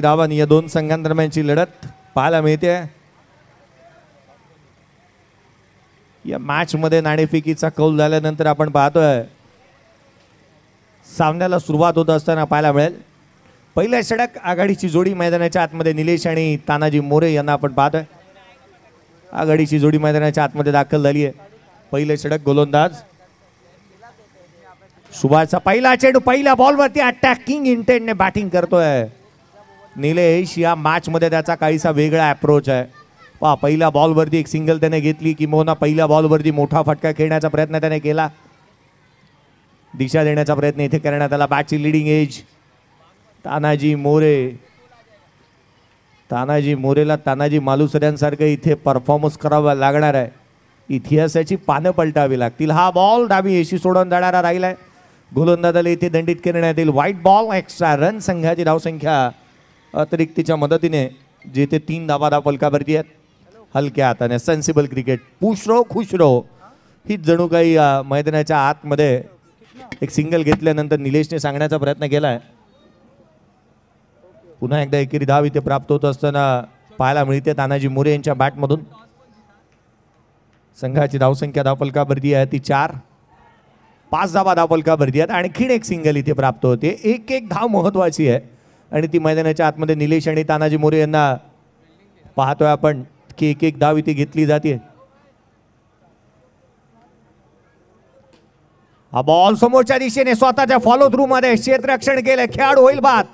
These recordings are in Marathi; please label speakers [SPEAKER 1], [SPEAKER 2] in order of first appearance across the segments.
[SPEAKER 1] धावन या दोन संघांदरम्यानची लढत पाहायला मिळते। या मॅच मध्ये नाणेफेकीचा कौल झाल्यानंतर आपण पाहतोय सामन्याला सुरुवात होत असताना पाहायला मिळेल पहिल्या षटक आघाडीची जोडी मैदानाच्या आतमध्ये निलेश आणि तानाजी मोरे यांना आपण पाहतोय। आघाडीची जोडी मैदानाच्या आतमध्ये दाखल झाली आहे। पहिले षटक गोलंदाज सुभाषचा पहिला चेंडू पहिल्या बॉलवरती अटॅकिंग इंटेंटने बॅटिंग करतोय निलेश। या मॅच मध्ये त्याचा काहीसा वेगळा अप्रोच आहे। पहा पहिल्या बॉलवरती एक सिंगल त्याने घेतली किंवा पहिल्या बॉलवरती मोठा फटका खेळण्याचा प्रयत्न त्याने केला। दिशा देण्याचा प्रयत्न इथे करण्यात आला। बॅटची लिडिंग एज तानाजी मोरेला तानाजी मालुसऱ्यांसारखं इथे परफॉर्मन्स करावा लागणार आहे। इतिहासाची पानं पलटावी लागतील। हा बॉल डावी एशी सोडून जाणारा राहिलाय। गोलंदाजाला इथे दंडित करण्यात येईल। White ball extra run. संघाची धावसंख्या अतिरिक्तच्या मदतीने जिथे 3 धावा फलकावरती आहेत। हलक्या हाताने सेन्सिबल क्रिकेट पुश रो खुश रो ही जणू काही मैदानाच्या आतमध्ये एक सिंगल घेतल्यानंतर निलेशने सांगण्याचा प्रयत्न केलाय। पुन्हा एकदा एकेरी धाव इथे प्राप्त होत असताना पाहायला मिळते तानाजी मोरे यांच्या बॅटमधून। संघाची धावसंख्या धावफलकावरती आहे ती 4। 5 धावा धावफलकावरती आहेत। आणखीन एक सिंगल इथे प्राप्त होते। एक धाव महत्वाची आहे आणि ती मैदानाच्या आतमध्ये निलेश आणि तानाजी मोरे यांना पाहतोय आपण की एक धाव इथे घेतली जाते। हा बॉल समोरच्या दिशेने स्वतःच्या फॉलो थ्रू मध्ये क्षेत्ररक्षण केलं। खेळाडू होईल बाद।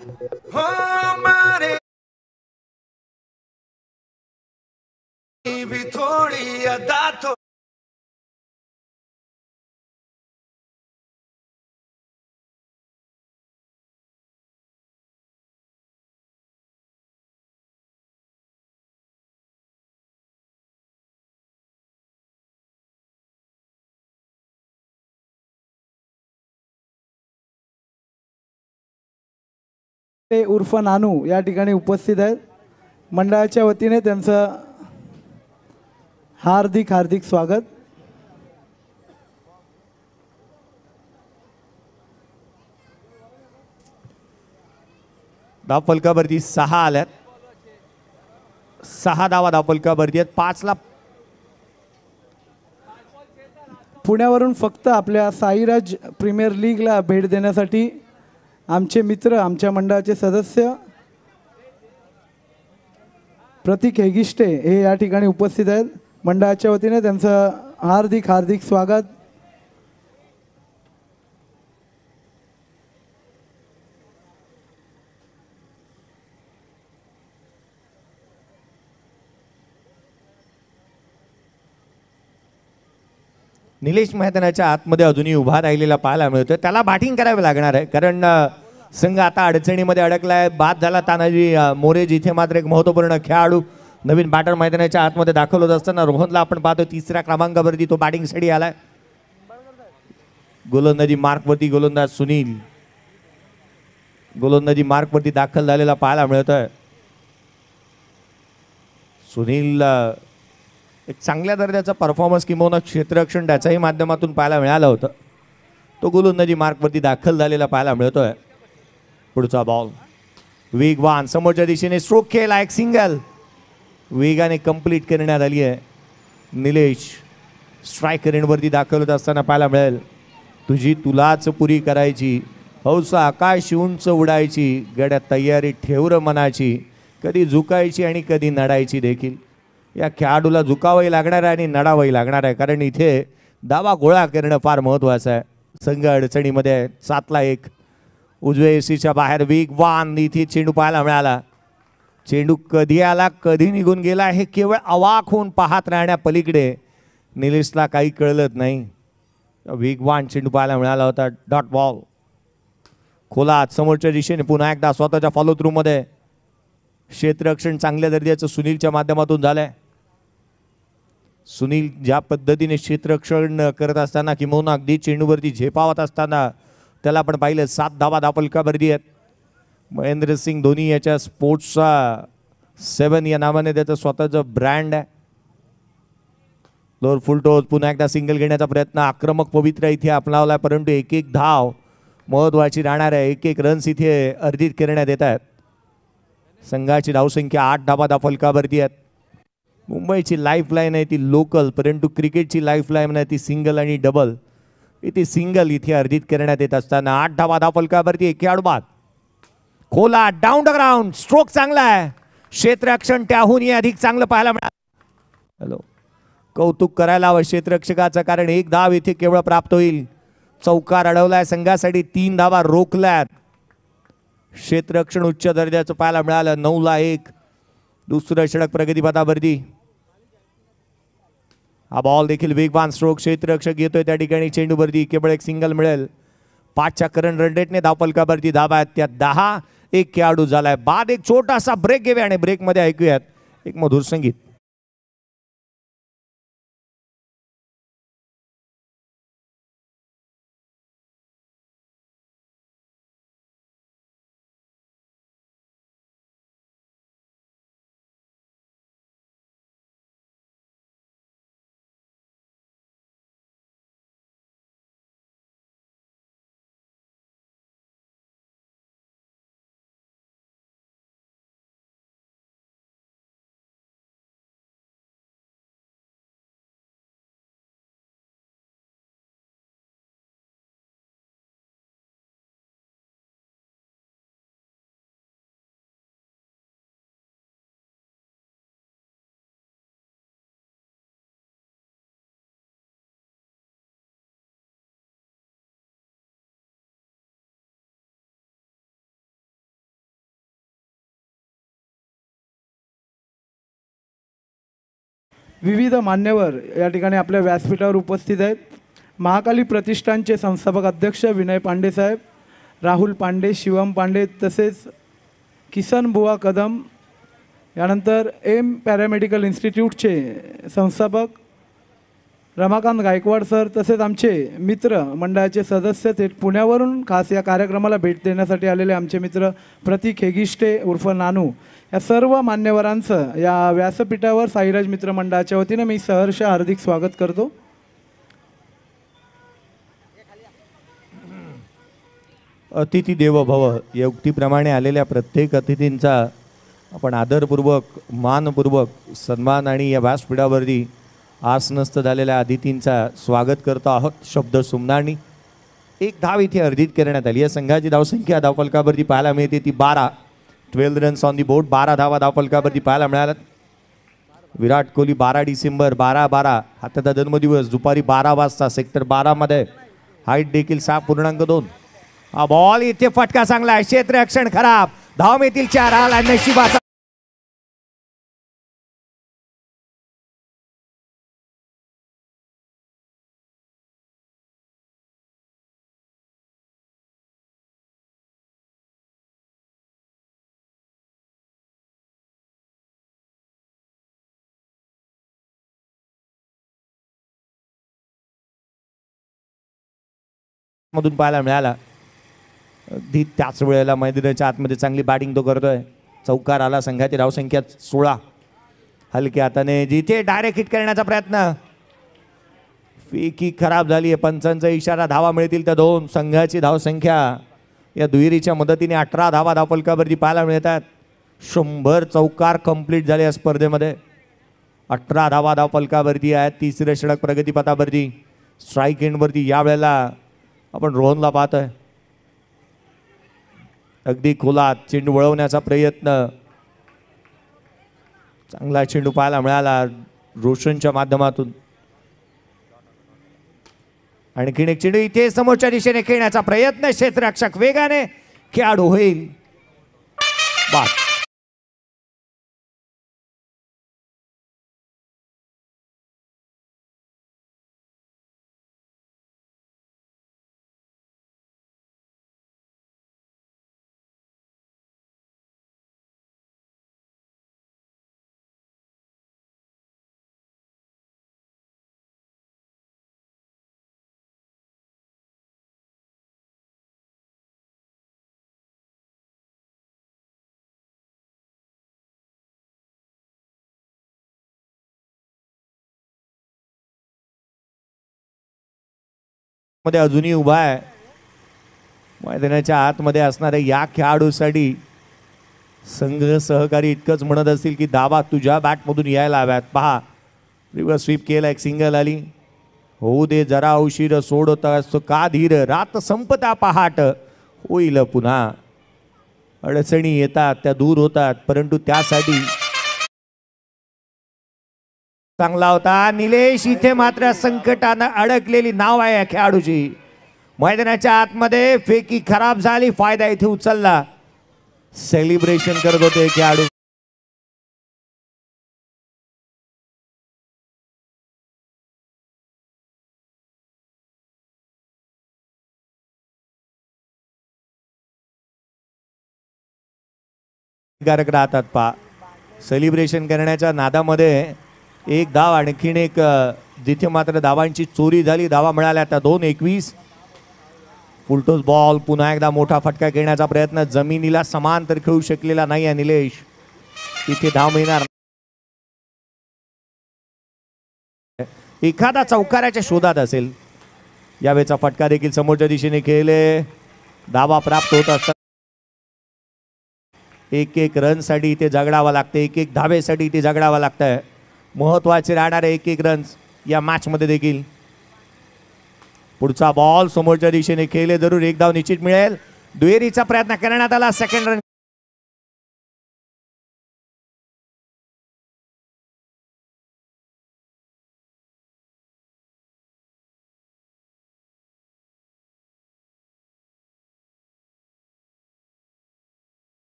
[SPEAKER 2] उर्फ नानू या ठिकाणी उपस्थित आहेत। मंडळाच्या वतीने त्यांचं हार्दिक हार्दिक स्वागत।
[SPEAKER 1] धावफलकावरती 6 आल्यात। 6 धावा धावफलकावरती आहेत। 5 ला
[SPEAKER 2] पुण्यावरून फक्त आपल्या साईराज प्रीमियर लीगला भेट देण्यासाठी आमचे मित्र आमच्या मंडळाचे सदस्य प्रतीक हेगिष्टे हे या ठिकाणी उपस्थित आहेत। मंडळाच्या वतीने त्यांचं हार्दिक हार्दिक स्वागत।
[SPEAKER 1] निलेश मैदानाच्या आतमध्ये अजूनही उभा राहिलेला पाहायला मिळतोय। त्याला बॅटिंग करावी लागणार आहे कारण संघ आता अडचणीमध्ये अडकलाय। बाद झाला तानाजी मोरे जिथे मात्र एक महत्त्वपूर्ण खेळाडू नवीन बॅटर मैदानाच्या आतमध्ये दाखल होत असताना रोहनला आपण पाहतो 3ऱ्या क्रमांकावरती तो बॅटिंगसाठी आलाय। गोलंदाजी मार्कवरती गोलंदाज सुनील गोलंदाजी मार्कवरती दाखल झालेला पाहायला मिळतोय। सुनील एक चांगल्या दर्जाचा परफॉर्मन्स किंवा क्षेत्ररक्षण त्याच्याही माध्यमातून पाहायला मिळालं होतं। तो गोलंदाजी मार्कवरती दाखल झालेला पाहायला मिळतोय। पुढचा बॉल वेगवान समोरच्या दिशेने स्ट्रोक केला। एक सिंगल वेगाने कंप्लीट करण्यात आली आहे। निलेश स्ट्राईक रेंजवरती दाखल होत असताना पाहायला मिळेल तुझी तुलाच पुरी करायची हौस आकाश उंच उडायची गड्या तयारी ठेवर मनाची कधी झुकायची आणि कधी नडायची देखील। या खेळाडूला झुकावंही लागणार आहे आणि नडावंही लागणार आहे कारण इथे धावा गोळा करणं फार महत्त्वाचं आहे। संघ अडचणीमध्ये 7 ला 1 उजव्या एसीच्या बाहेर वेगवान इथे चेंडू पाहायला मिळाला। चेंडू कधी आला कधी निघून गेला हे केवळ अवाक होऊन पाहत राहण्या पलीकडे निलेशला काही कळलंच नाही। वेगवान चेंडू पाहायला मिळाला होता। डॉट बॉल खोलात समोरच्या दिशेने पुन्हा एकदा स्वतःच्या फॉलो थ्रू मध्ये क्षेत्ररक्षण चांगल्या दर्जाचं सुनीलच्या माध्यमातून झालंय। सुनील ज्या पद्धतीने क्षेत्ररक्षण करत असताना किंवा अगदी चेंडूवरती झेपावत असताना त्याला आपण पाहिलं 7 धावा धावफलकावरती आहेत। महेंद्रसिंग धोनी याच्या स्पोर्ट्सचा 7 या नावाने त्याचं स्वतःचं ब्रँड आहे। लोअर फुल टॉस पुन्हा एकदा सिंगल घेण्याचा प्रयत्न आक्रमक पवित्र इथे अपनावला परंतु एक धाव महत्त्वाची राहणार आहे। एक रन्स इथे अर्जित करण्यात येत आहेत। संघाची धावसंख्या 8 धावा फलकावरती आहेत. मुंबईची लाईफलाईन आहे ती लोकल, परंतु क्रिकेटची लाईफलाईन आहे ती सिंगल आणि डबल. इथे सिंगल इथे अर्जित करण्यात येत असताना 8 धावा फलकावरती 1 खेळाडू बाद. खोला डाऊन द ग्राउंड, स्ट्रोक चांगला आहे. क्षेत्ररक्षण त्याहूनही अधिक चांगलं पाहायला मिळालं. हॅलो, कौतुक करायला हवं क्षेत्ररक्षकाचं, कारण 1 धाव इथे केवळ प्राप्त होईल. चौकार अडवलाय संघासाठी, 3 धावा रोखल्यात. क्षेत्ररक्षण उच्च दर्जाचं पाहायला मिळालं. 9-1 दुसरं षटक प्रगतीपथावरती. हा बॉल देखील वेगवान स्ट्रोक क्षेत्ररक्षक येतोय त्या ठिकाणी. चेंडूवरती केवळ 1 सिंगल मिळेल. 5च्या करंट रन रेटने धावफलकावरती धावा आहेत त्या 10. 1 खेळाडू झालाय बाद. एक छोटासा ब्रेक घेऊया आणि ब्रेकमध्ये ऐकूयात एक मधुर संगीत.
[SPEAKER 2] विविध मान्यवर या ठिकाणी आपल्या व्यासपीठावर उपस्थित आहेत. महाकाली प्रतिष्ठानचे संस्थापक अध्यक्ष विनय पांडे साहेब, राहुल पांडे, शिवम पांडे, तसेच किसन बुवा कदम, यानंतर एम पॅरामेडिकल इन्स्टिट्यूटचे संस्थापक रमाकांत गायकवाड सर, तसेच आमचे मित्र मंडळाचे सदस्य थेट पुण्यावरून खास या कार्यक्रमाला भेट देण्यासाठी आलेले आमचे मित्र प्रतीक हेगिष्टे उर्फ नानू, या सर्व मान्यवरांचं या व्यासपीठावर साईराज मित्र मंडळाच्या वतीने मी सहर्ष हार्दिक स्वागत करतो.
[SPEAKER 1] अतिथी देवो भव या उक्तीप्रमाणे आलेल्या प्रत्येक अतिथींचा आपण आदरपूर्वक मानपूर्वक सन्मान आणि या व्यासपीठावरती आसनस्थ झालेल्या अतिथींचा स्वागत करतो आहोत. शब्द सुमनानी. 1 धाव इथे अर्जित करण्यात आली. या संघाची धावसंख्या धावफलकावरती पाहायला मिळते ती 12. 12 रन्स ऑन दी बोर्ड. 12 धावा धावफलकावरती पाहायला मिळाल्यात. विराट कोहली 12 डिसेंबर 12-12 हा त्याचा जन्मदिवस. दुपारी 12 वाजता सेक्टर 12 मध्ये. हाईट देखील 6.2. हा बॉल इथे फटका चांगला आहे. क्षेत्ररक्षण खराब. धाव मिळतील 4. आला नशिबाचा मधून पाहायला मिळाला. अगदी त्याच वेळेला मैदानाच्या आतमध्ये चांगली बॅटिंग तो करतोय. चौकार आला. संघाची धावसंख्या 16. हलक्या हाताने जिथे डायरेक्ट हिट करण्याचा प्रयत्न. फेकी खराब झाली आहे. पंचांचा इशारा. धावा मिळतील त्या 2. संघाची धावसंख्या या दुहेरीच्या मदतीने 18 धावा धावफलकावरती पाहायला मिळतात. 100 चौकार कंप्लीट झाले या स्पर्धेमध्ये. 18 धावा धावफलकावरती आहेत. तिसरे षटक प्रगतीपथावरती. स्ट्राईक एंडवरती यावेळेला आपण रोहनला पाहतोय. अगदी खोलात चेंडू वळवण्याचा प्रयत्न. चांगला चेंडू पाहायला मिळाला रोशनच्या माध्यमातून. आणखीन एक चेंडू इथे समोरच्या दिशेने खेळण्याचा प्रयत्न. क्षेत्ररक्षक वेगाने खेळाडू होईल बाद. मध्ये अजूनही उभा आहे. मैदानाच्या आतमध्ये असणाऱ्या या खेळाडूसाठी संघ सहकारी इतकंच म्हणत असतील की धावा तुझ्या बॅटमधून यायला हव्यात. पहा रिव्हर्स स्वीप केला, एक सिंगल आली. होऊ दे जरा उशीर सोडत असतो का धीर, रात संपता पहाट होईल पुन्हा. अडचणी येतात त्या दूर होतात, परंतु त्यासाठी चांगला होता निलेश. इथे मात्र संकटानं अडकलेली नाव आहे या खेळाडूची. मैदानाच्या आतमध्ये फेकी खराब झाली, फायदा इथे उचलला. सेलिब्रेशन करत होते खेळाडू. राहतात पा सेलिब्रेशन करण्याच्या नादामध्ये एक धाव आणखीन एक जिथे मात्र धावांची चोरी झाली. धावा मिळाल्या आता 2-21. फुलटोस बॉल, पुन्हा एकदा मोठा फटका घेण्याचा प्रयत्न, जमिनीला समांतर खेळू शकलेला नाही आहे निलेश. तिथे धाव मिळणार. एखादा चौकाराच्या शोधात असेल. यावेळेचा फटका देखील समोरच्या दिशेने खेळले, धावा प्राप्त होत असतात. एक एक रनसाठी इथे झगडावं लागतं, एक एक धावेसाठी इथे झगडावं लागतंय. महत्वाचे राहणारे एक एक रन्स या मॅच मध्ये देखील. पुढचा बॉल समोरच्या दिशेने खेळले, जरूर एक धाव निश्चित मिळेल. दुहेरीचा प्रयत्न करण्यात आला, सेकंड रन.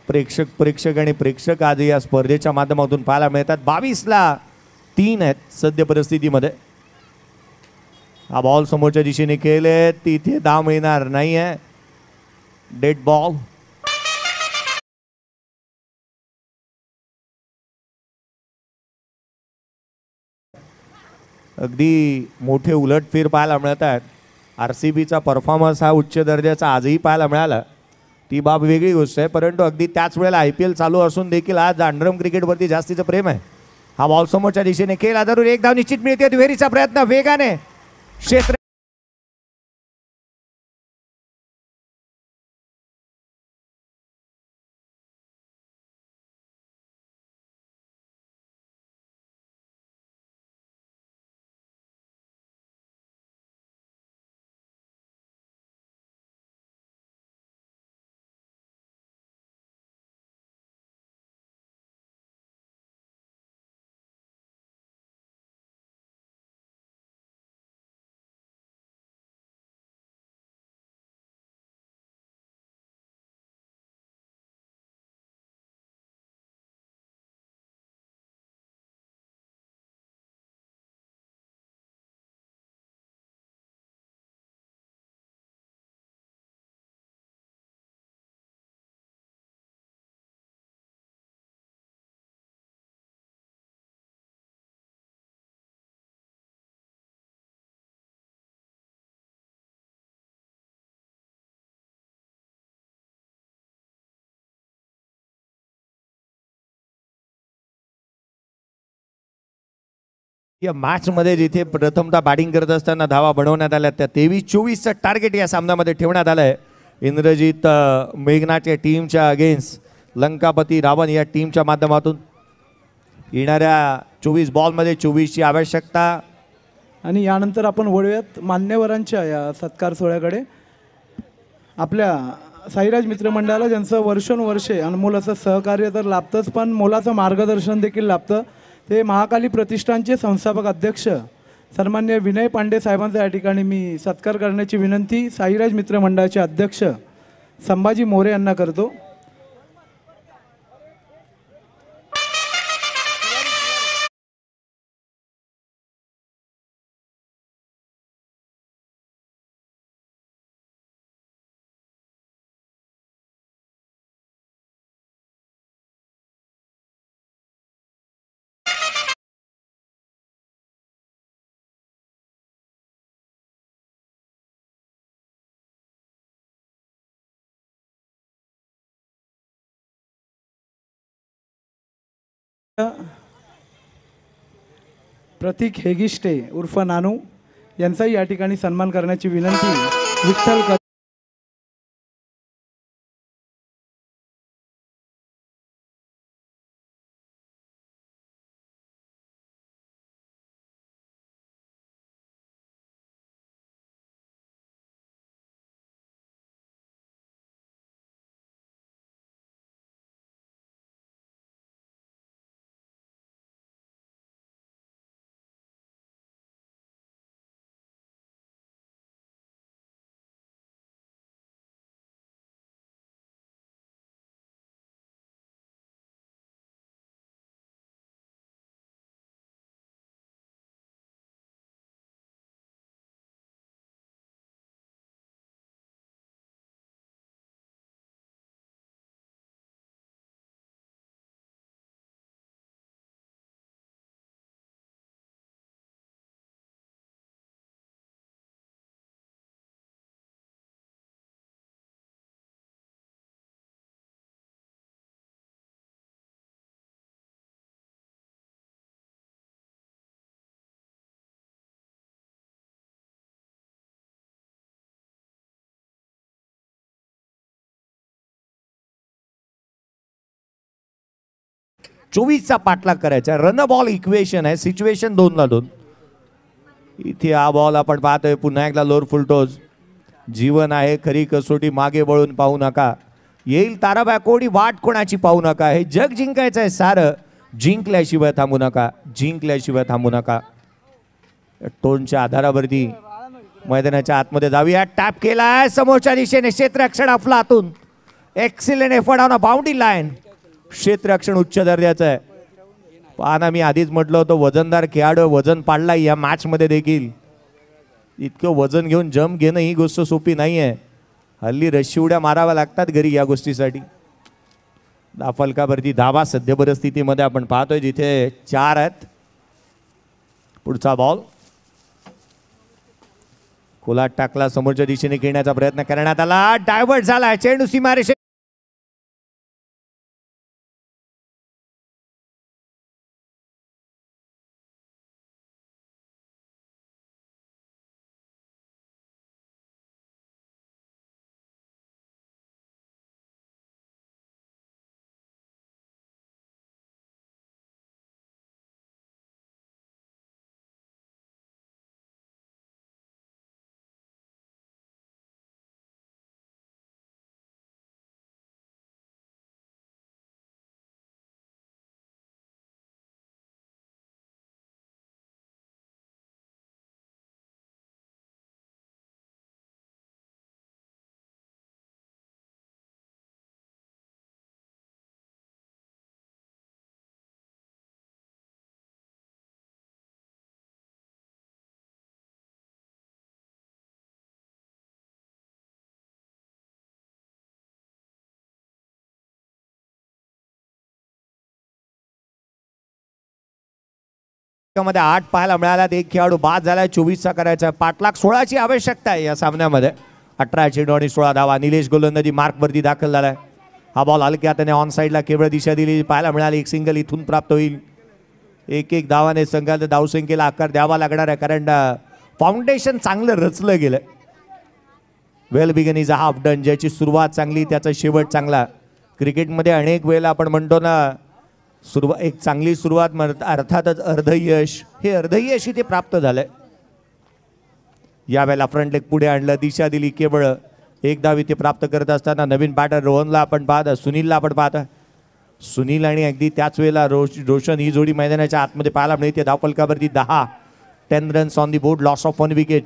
[SPEAKER 1] प्रेक्षक आणि प्रेक्षक आज या स्पर्धेच्या माध्यमातून पाहायला मिळतात. 22-3 आहेत सद्य परिस्थितीमध्ये. हा बॉल समोरच्या दिशेने खेळले, तिथे धाव मिळणार नाहीये. Dead ball. अगदी मोठे उलटफेर पाहायला मिळतात. RCBचा परफॉर्मन्स हा उच्च दर्जाचा आजही पाहायला मिळाला, ती बाब वेगळी गोष्ट आहे. परंतु अगदी त्याच वेळेला IPL चालू असून देखील आज अंडरम क्रिकेटवरती जास्तीचं प्रेम आहे. हा बॉल समोरच्या दिशेने खेळला, जरूर एक धाव निश्चित मिळते. दुहेरीचा प्रयत्न वेगाने क्षेत्र या मॅच मध्ये जिथे प्रथमतः बॅटिंग करत असताना धावा बनवण्यात आल्या, त्या 23-24चं टार्गेट या सामन्यामध्ये ठेवण्यात आलंय. इंद्रजित मेघनाच्या टीमच्या अगेन्स्ट लंकापती रावण या टीमच्या माध्यमातून येणाऱ्या 24 बॉलमध्ये 24ची आवश्यकता.
[SPEAKER 2] आणि यानंतर आपण वळूयात मान्यवरांच्या या सत्कार सोहळ्याकडे. आपल्या साईराज मित्रमंडळाला ज्यांचं वर्षोनवर्षे अनमोल असं सहकार्य तर लाभतंच, पण मोलाचं मार्गदर्शन देखील लाभतं. ते महाकाली प्रतिष्ठानचे संस्थापक अध्यक्ष सन्मान्य विनय पांडे साहेबांचा या ठिकाणी मी सत्कार करण्याची विनंती साईराज मित्रमंडळाचे अध्यक्ष संभाजी मोरे यांना करतो. प्रतीक हेगिष्टे उर्फ नानू यांचाही या ठिकाणी सन्मान करण्याची विनंती विठ्ठल
[SPEAKER 1] चोवीसचा पाठलाग करायचा. रन बॉल इक्वेशन आहे, सिच्युएशन 2-2. इथे हा बॉल आपण पाहतोय पुन्हा एकदा लोअर फुलटोज. जीवन आहे खरी कसोटी, मागे वळून पाहू नका. येईल ताराबाकोडी, वाट कोणाची पाहू नका. हे जग जिंकायचं आहे सारं, जिंकल्याशिवाय थांबू नका, जिंकल्याशिवाय थांबू नका. टोनच्या आधारावरती मैदानाच्या आतमध्ये जाऊया. टॅप केलाय समोरच्या दिशेने, क्षेत्ररक्षण अफलातून. Excellent effort on a boundary line. क्षेत्ररक्षण उच्च दर्जाचं आहे. पाहना, मी आधीच म्हटलं होतं वजनदार खेळाडू वजन पाडलाय या मॅच मध्ये देखील. इतकं वजन घेऊन जम्प घेणं ही गोष्ट सोपी नाही आहे. हल्ली रशी उड्या माराव्या लागतात घरी या गोष्टीसाठी. दाफलकावरती धावा सध्या परिस्थितीमध्ये आपण पाहतोय जिथे 4 आहेत. पुढचा बॉल खोलात टाकला, समोरच्या दिशेने खेळण्याचा प्रयत्न करण्यात आला, डायव्हर्ट झाला. चेंडू सीमारेषे मध्ये 8 पाहायला मिळाला. एक खेळाडू बाद झालाय. 24चा करायचा. पाठलाग 16ची आवश्यकता आहे या सामन्यामध्ये. 18 चेंडू आणि 16 धावा. निलेश गोलंदाजी मार्कवरती दाखल झालाय. हा बॉल हलक्या त्याने ऑन साईडला केवळ दिशा दिली पाहायला मिळाली. एक सिंगल इथून प्राप्त होईल. 1-1 धावाने संघाच्या धावसंख्येला आकार द्यावा लागणार आहे, कारण फाउंडेशन चांगलं रचलं गेलं. Well begun is a half done. ज्याची सुरुवात चांगली त्याचा शेवट चांगला. क्रिकेटमध्ये अनेक वेळेला आपण म्हणतो ना, एक चांगली सुरुवात अर्थातच अर्धयश. हे अर्धयश इथे प्राप्त झालंय. यावेळेला फ्रंट लेग पुढे आणलं, दिशा दिली. केवळ एक धाव इथे प्राप्त करत असताना नवीन बॅटर रोहनला आपण पाहता, सुनीलला आपण पाहता. सुनील आणि अगदी त्याच वेळेला रोशन ही जोडी मैदानाच्या आतमध्ये पाहायला मिळते. धावफलकावरती 10 runs on the board, loss of 1 wicket.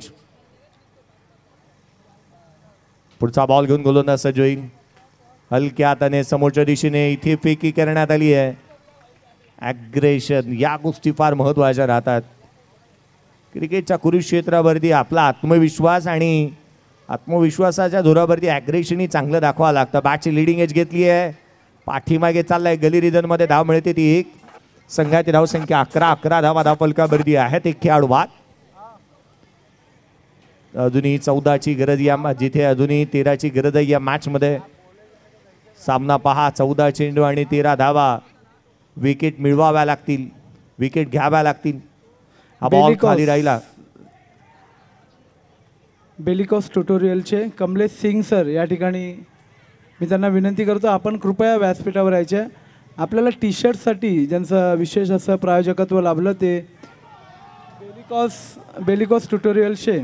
[SPEAKER 1] पुढचा बॉल घेऊन गोलंदाज सज्ज होईल. हलक्या हाताने समोरच्या दिशेने इथे फेकी करण्यात आली आहे. ॲग्रेशन या गोष्टी फार महत्त्वाच्या राहतात. क्रिकेटच्या कुरुक्षेत्रावरती आपला आत्मविश्वास आणि आत्मविश्वासाच्या जोरावरती ॲग्रेशनही चांगलं दाखवावं लागतं. बॅटची लिडिंग एज घेतली आहे, पाठीमागे चाललाय. गली रिजनमध्ये धाव मिळते ती 1. संघाची धावसंख्या 11 धावा धावफलकावरती आहेत. एक खेळाडू बाद. अजूनही 14ची गरज या, जिथे अजूनही 13ची गरज आहे या मॅचमध्ये. सामना पहा, 14 चेंडू आणि 13 धावा. विकेट मिळवाव्या लागतील, विकेट घ्याव्या लागतील. हा बॉल
[SPEAKER 2] बेलिकॉस.
[SPEAKER 1] खाली राहिला.
[SPEAKER 2] बेलिकॉस ट्युटोरियलचे कमलेश सिंग सर या ठिकाणी मी त्यांना विनंती करतो आपण कृपया व्यासपीठावर यायचे. आपल्याला टी शर्टसाठी ज्यांचं विशेष असं प्रायोजकत्व लाभलं ते बेलिकॉस ट्युटोरियलचे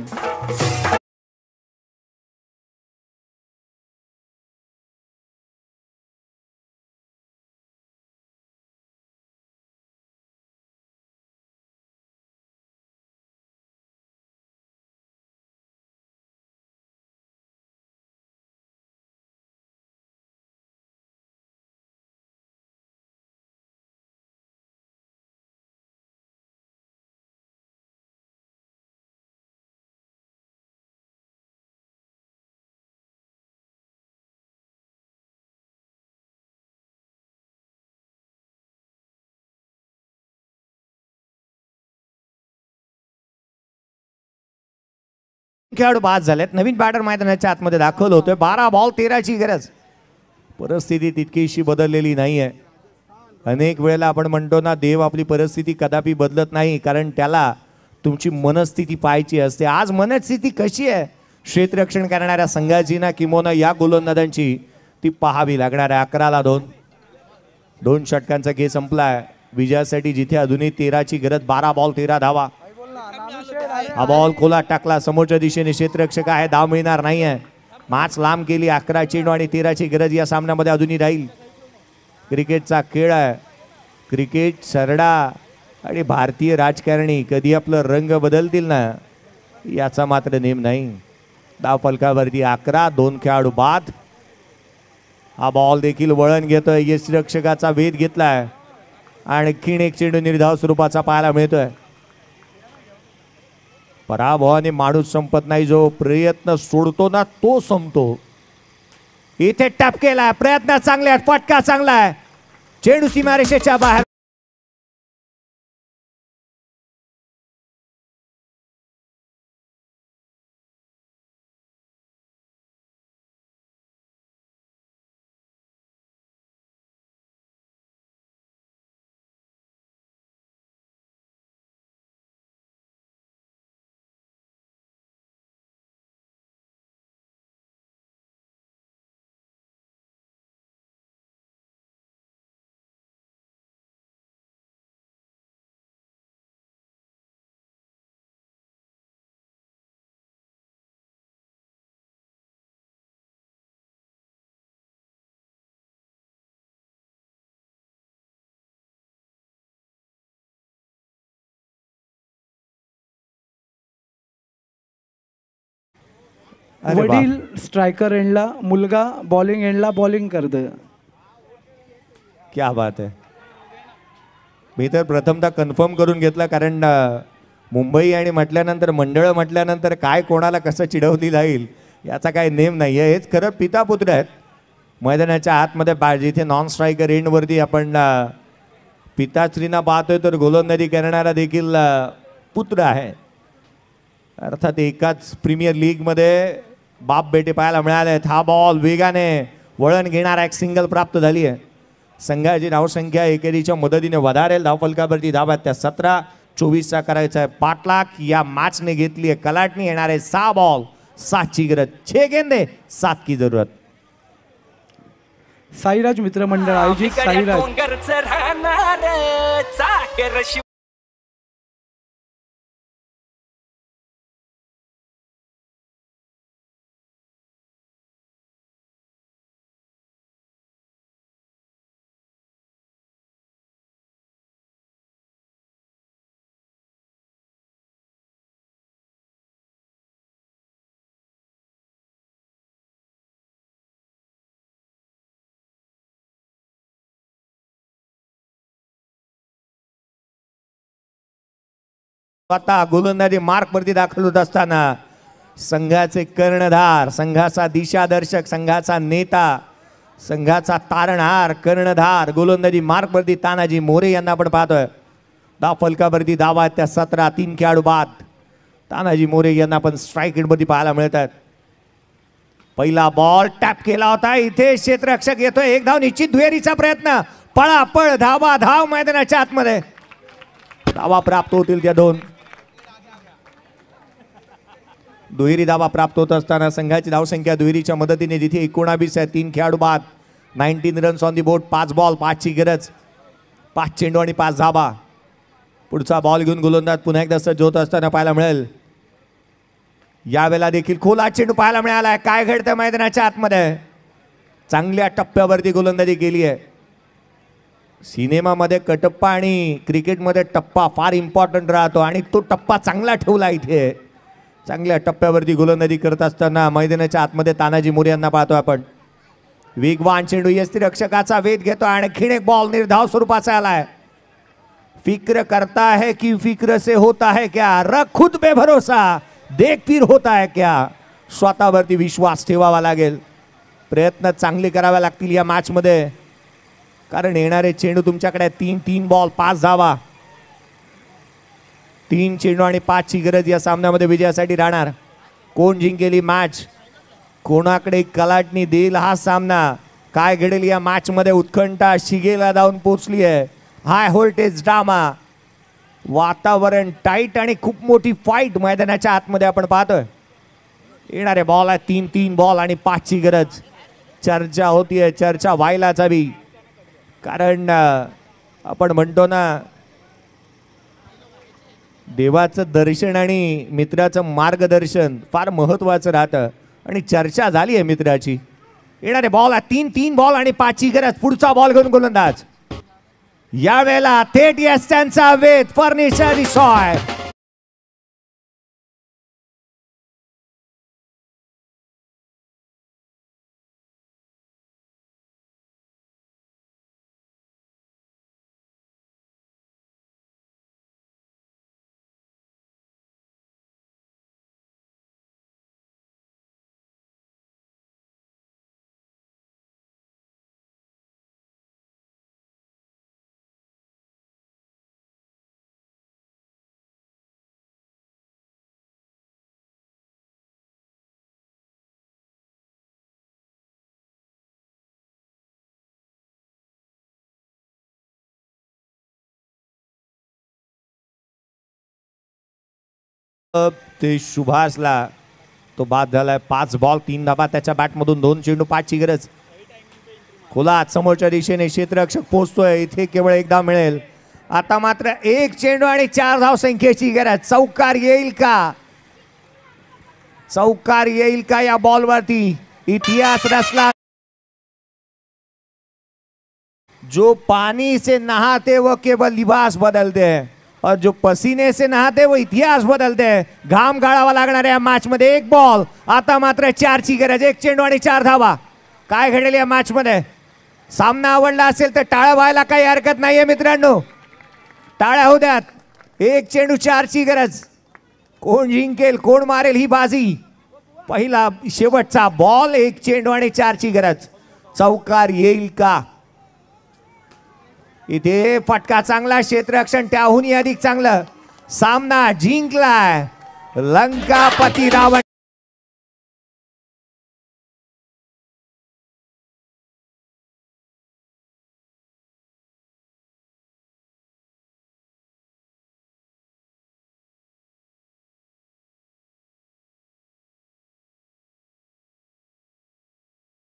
[SPEAKER 1] खेळाडू बाद झालेत. नवीन बॅटर मैदानाच्या आतमध्ये दाखल होतोय. 12 बॉल 13ची गरज. परिस्थिती तितकीशी बदललेली नाही आहे. अनेक वेळेला आपण म्हणतो ना, देव आपली परिस्थिती कदापि बदलत नाही, कारण त्याला तुमची मनस्थिती पाहायची असते. आज मनस्थिती कशी आहे क्षेत्ररक्षण करणाऱ्या संघाची ना किंवा या गोलंदाजांची ती पाहावी लागणार आहे. 11-2 2 षटकांचा खेळ संपलाय. विजयासाठी जिथे अजूनही 13ची गरज. 12 बॉल 13 धावा. हा बॉल खोला टाकला समोरच्या दिशेने. क्षेत्ररक्षक आहे, धाव मिळणार नाही आहे. मॅच लांब केली. 11 चेंडू आणि 13ची गरज या सामन्यामध्ये अजूनही राहील. क्रिकेटचा खेळ आहे. क्रिकेट सरडा आणि भारतीय राजकारणी कधी आपलं रंग बदलतील ना याचा मात्र नेम नाही. धाव फलकावरती 11, 2 खेळाडू बाद. हा बॉल देखील वळण घेतोय. यष्टिरक्षकाचा वेध घेतलाय. आणखीन एक चेंडू निर्धाव स्वरूपाचा पाहायला मिळतोय. पराभवाने माणूस संपत नाही. जो प्रयत्न सोडतो ना तो संपतो. इथे टॅप केलाय. प्रयत्न चांगले आहेत. फटका चांगला आहे. चेंडू सीमारेषेच्या बाहेर. अरे वा.
[SPEAKER 2] वडील स्ट्रायकर एंडला, मुलगा बॉलिंग एंडला बॉलिंग करतोय.
[SPEAKER 1] क्या बात आहे. मी तर प्रथमतः कन्फर्म करून घेतलं, कारण मुंबई आणि म्हटल्यानंतर मंडळ म्हटल्यानंतर काय कोणाला कसं चिडवली जाईल याचा काय नेम नाही आहे. हेच खरं पिता पुत्र आहेत. मैदानाच्या आतमध्ये जिथे नॉन स्ट्रायकर एंडवरती आपण पिताश्रींना पाहतोय, तर गोलंदाजी करणारा देखील पुत्र आहे. अर्थात एकाच प्रीमियर लीगमध्ये बाप बेटे पाहायला मिळाले आहेत. हा बॉल वेगाने वळण घेणारा एक सिंगल प्राप्त झाली आहे. संघाची धावसंख्या एकेरीच्या मदतीने वधारेल. धावफलकावरती धावा त्या 17-24चा करायचा आहे पाठलाग. या मॅचने घेतली आहे कलाटणी. येणारे 6 बॉल 7ची गरज. 6 गेंदे 7 की जरूरत.
[SPEAKER 2] साईराज मित्रमंडळ आयोजित साईराज
[SPEAKER 1] आता गोलंदाजी मार्क वरती दाखल होत असताना संघाचे कर्णधार, संघाचा दिशादर्शक, संघाचा नेता, संघाचा तारणहार, कर्णधार गोलंदाजी मार्क वरती तानाजी मोरे यांना आपण पाहतोय. धाव फलकावरती धावा त्या 17, 3 खेळाडू बाद. तानाजी मोरे यांना आपण स्ट्राईक रेटवरती पाहायला मिळतात. पहिला बॉल टॅप केला होता. इथे क्षेत्ररक्षक येतोय. एक धाव निश्चित. दुहेरीचा प्रयत्न. पळापळ धावा धाव मैदानाच्या आतमध्ये धावा प्राप्त होतील त्या दोन. दुहेरी धावा प्राप्त होत असताना संघाची धावसंख्या दुहेरीच्या मदतीने जिथे 19 आहे, 3 खेळाडू बाद, 19 runs on the board, 5 ball 5 ची गरज, 5 चेंडू आणि 5 धावा. पुढचा बॉल घेऊन गोलंदाज पुन्हा एकदा सज्ज होत असताना पाहायला मिळेल. यावेळेला देखील खोला चेंडू पाहायला मिळालाय. काय घडतं मैदानाच्या आतमध्ये? चांगल्या टप्प्यावरती गोलंदाजी केली आहे. सिनेमामध्ये कटप्पा आणि क्रिकेटमध्ये टप्पा फार इम्पॉर्टंट राहतो आणि तो टप्पा चांगला ठेवला इथे. चांगल्या टप्प्यावरती गोलंदाजी करत असताना मैदानाच्या आतमध्ये तानाजी मोरे यांना पाहतो आपण. वेगवान चेंडू यष्टिरक्षकाचा वेध घेतो. आणखीन एक बॉल निर्धाव स्वरूपाचा आलाय. फिक्र करता है कि फिक्र से होता है क्या, रख खुद पे भरोसा, देख फिर होता है क्या. स्वतःवरती विश्वास ठेवावा लागेल. प्रयत्न चांगले करावे लागतील या मॅचमध्ये, कारण येणारे चेंडू तुमच्याकडे 3 बॉल 5 धावा. 3 चेंडू आणि 5 ची गरज या सामन्यामध्ये विजयासाठी राहणार. कोण जिंकेल ही मॅच, कोणाकडे कलाटणी देईल हा सामना, काय घडेल या मॅच मध्ये उत्कंठा शिगेला जाऊन पोहोचली आहे. हाय व्होल्टेज ड्रामा, वातावरण टाईट आणि खूप मोठी फाईट मैदानाच्या आतमध्ये आपण पाहतोय. येणारे बॉल आहे 3 बॉल आणि 5 ची गरज. चर्चा होतीये, चर्चा व्हायलाच हवी, कारण आपण म्हणतो ना देवाचं दर्शन आणि मित्राचं मार्गदर्शन फार महत्वाचं राहतं आणि चर्चा झाली आहे मित्राची. येणारे बॉल आहे 3 बॉल आणि 5 ची गरज. पुढचा बॉल घेऊन गोलंदाज. यावेळेला थेट यस्ट्यांचा वेध फर्निचर रिसॉय. ते सुभाषला तो बाद झालाय. 5 बॉल 3 धाबा त्याच्या बॅटमधून. 2 चेंडू 5 ची गरज. खोला समोरच्या दिशेने क्षेत्ररक्षक पोहोचतोय. इथे केवळ एकदा मिळेल. आता मात्र 1 चेंडू आणि 4 धाव संख्येची गरज. चौकार येईल का, चौकार येईल का या बॉलवरती? इतिहास रचला. जो पानी से नहाते वो केवल लिबास बदलते हैं और जो पसीने से नहाते वो इतिहास बदलते हैं. घाम गाळावा लागणार या मॅच मध्ये. 1 बॉल, आता मात्र 4 ची गरज. 1 चेंडू आणि 4 धावा. काय घडेल या मॅच मध्ये? सामना आवडला असेल तर टाळ्या व्हायला काही हरकत नाहीये मित्रांनो. टाळ्या होऊ द्यात. 1 चेंडू 4 ची गरज. कोण जिंकेल, कोण मारेल ही बाजी? पहिला शेवटचा बॉल, 1 चेंडू आणि 4 ची गरज. चौकार येईल का? इथे फटका चांगला, क्षेत्ररक्षण त्याहूनही अधिक चांगलं. सामना जिंकलाय लंकापती रावण.